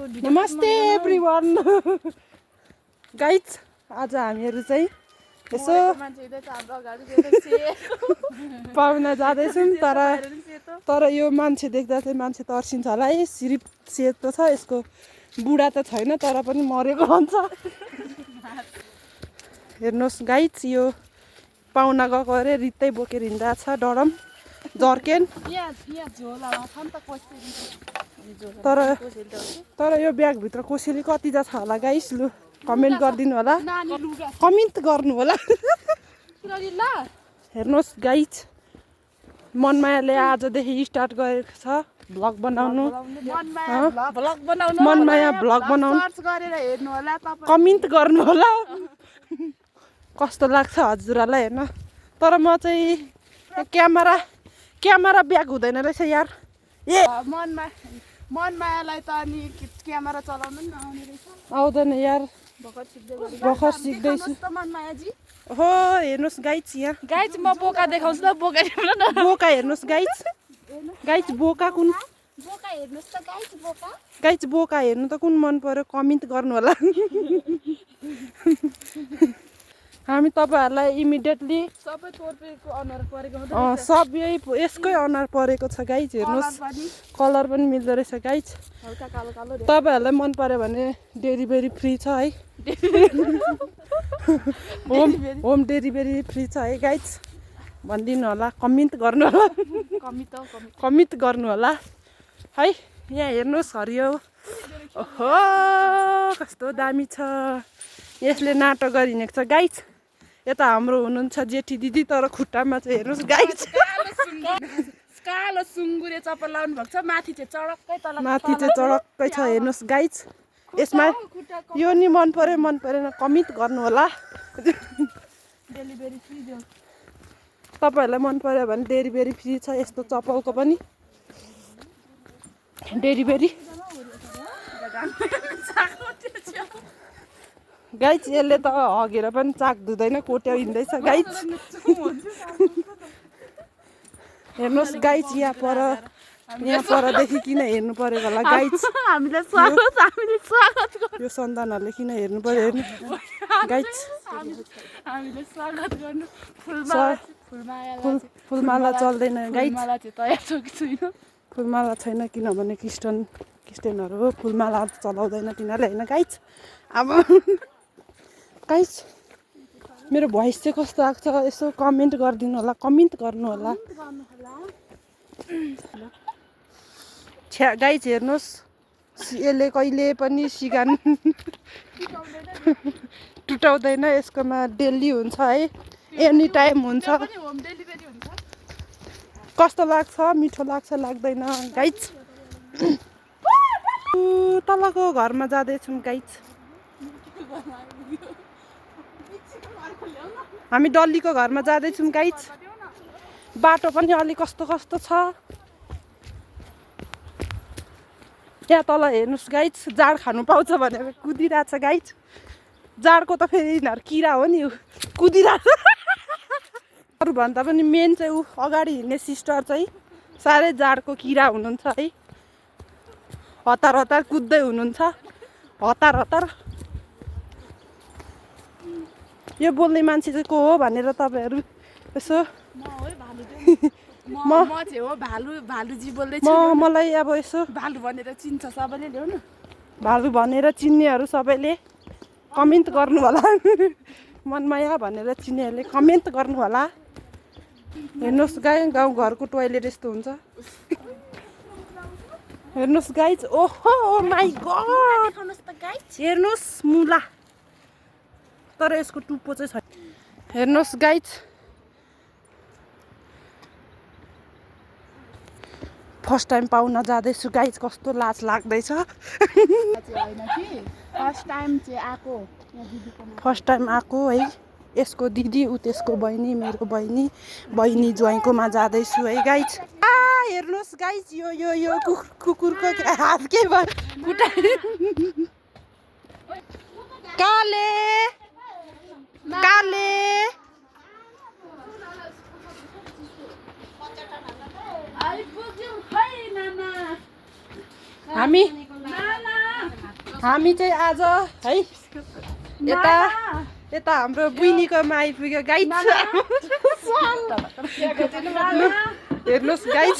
नमस्ते everyone guys आज हामीहरू चाहिँ यसो पाहुना जाँदैछौँ तर यो मान्छे देख्दा चाहिँ मान्छे तर्सिन्छ होला है। सिरिप सेतो छ, यसको बुढा त छैन तर पनि मरेको भन्छ। हेर्नुहोस् गाइज, यो पाहुना गएको अरे रित्तै बोकेर हिँड्दा छ डरम जर्केन। तर यो ब्यागभित्र कोसेली कति जा छ होला गाइस, लु कमेन्ट गरिदिनु होला, कमेन्ट गर्नु होला। हेर्नुहोस् गाइस, मनमायाले आजदेखि स्टार्ट गरेको छ भ्लग बनाउनु। मनमाया भ्लग बनाउनु, कमेन्ट गर्नु होला कस्तो लाग्छ हजुरहरूलाई हेर्न। तर म चाहिँ क्यामेरा ब्याग हुँदैन रहेछ यार। ए मनमायालाई त अनि क्यामेरा चलाउनु नि आउने रहेछ। आउँदैन यार, भर्खर सिक्दैछु। हो हेर्नुहोस् गाइज, यहाँ गाइज म बोका देखाउँछु ल, बोका हेर्नु न। बोका हेर्नुहोस् गाइज, गाइज बोका कुन बोका हेर्नुहोस् त गाइज, बोका गाइज बोका हेर्नु त कुन मन पर्यो कमेन्ट गर्नु होला। हामी तपाईँहरूलाई इमिडिएटली सबै तोर्पेको अनुहार परेको सब यसकै अनुहार परेको छ गाइज। हेर्नुहोस् कलर पनि मिल्दो रहेछ गाइज। हल्का कालो कालो तपाईँहरूलाई मन पर्यो भने डेलिभरी फ्री छ है। होम डेलिभरी फ्री छ है गाइज, भनिदिनु होला, कमेन्ट गर्नु होला, कमेन्ट गर्नु होला है। यहाँ हेर्नुहोस् हरियो, ओहो कस्तो दामी छ। यसले नाटक गरिहिँडेको छ गाइज। यता हाम्रो हुनुहुन्छ जेठी दिदी, तर खुट्टामा चाहिँ हेर्नुहोस् गाइज कालो सुँगुरे चप्पल लाउनु भएको छ, माथि चाहिँ चडक्कै छ। हेर्नुहोस् गाइज, यसमा यो नि मन परेन कमेन्ट गर्नु होला। डेलिभरी फ्री दियो, तपाईँहरूलाई मन पर्यो भने डेलिभरी फ्री छ यस्तो चप्पलको पनि डेलिभरी। गाइज यसले त हगेर पनि चाक धुँदैन, कोट्याउ हिँड्दैछ गाइज। हेर्नुहोस् गाइज, यहाँ परदेखि किन हेर्नु परेको होला गाइज। हामीले स्वागत यो सन्तानहरूले किन हेर्नु पर्यो हेर्नु गाइज। हामीले स्वागत गर्नु फुलमाला चल्दैन गाइज, फुलमाला छैन किनभने क्रिस्चियनहरू हो, फुलमाला चलाउँदैन तिनीहरूले होइन गाइज। अब गाइज मेरो भोइस चाहिँ कस्तो आएको छ यसो कमेन्ट गरिदिनु होला, कमेन्ट गर्नु होला। गाइज हेर्नुहोस्, यसले कहिले पनि सिगान टुटाउँदैन, यसकोमा डेली हुन्छ है, एनी टाइम हुन्छ। कस्तो लाग्छ, मिठो लाग्छ लाग्दैन गाइज। तलको घरमा जाँदैछौँ गाइज, हामी डल्लीको घरमा जाँदैछौँ गाइज। बाटो पनि अलि कस्तो छ। यहाँ तल हेर्नुहोस् गाइज, जाड खानु पाउँछ भनेर कुदिरहेछ गाइज। जाडको त फेरि यिनीहरू किरा हो नि, कुदिरहेछ। अरूभन्दा पनि मेन चाहिँ ऊ अगाडि हिँड्ने सिस्टर चाहिँ साह्रै जाडको किरा हुनुहुन्छ है। हतार कुद्दै हुनुहुन्छ, हतार। यो बोल्ने मान्छे चाहिँ को हो भनेर तपाईँहरू यसो मलाई अब यसो भालु भनेर चिन्छ सबैले, ल्याउ न भालु भनेर चिन्नेहरू सबैले कमेन्ट गर्नु होला। मनमाया भनेर चिन्नेहरूले कमेन्ट गर्नु होला। हेर्नुहोस् गाउँघरको टोइलेट यस्तो हुन्छ। हेर्नुहोस् गाइज, ओहो माई गड, हेर्नुहोस् मुला, तर यसको टुप्पो चाहिँ छैन। हेर्नुहोस् गाइज, फर्स्ट टाइम पाहुना जाँदैछु गाइज, कस्तो लाज लाग्दैछ। फर्स्ट टाइम आएको है, यसको दिदी ऊ त्यसको बहिनी, मेरो बहिनी ज्वाइँकोमा जाँदैछु है गाइज। हेर्नुहोस् गाइज, यो कुकुरको हात के भयो, खुट्टा काले हामी हामी चाहिँ आज है यता यता हाम्रो बुइनीकोमा आइपुग्यो गाई हेर्नुहोस् गाई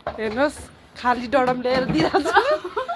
हेर्नुहोस् खाली डडम ल्याएर दिइरहेको छ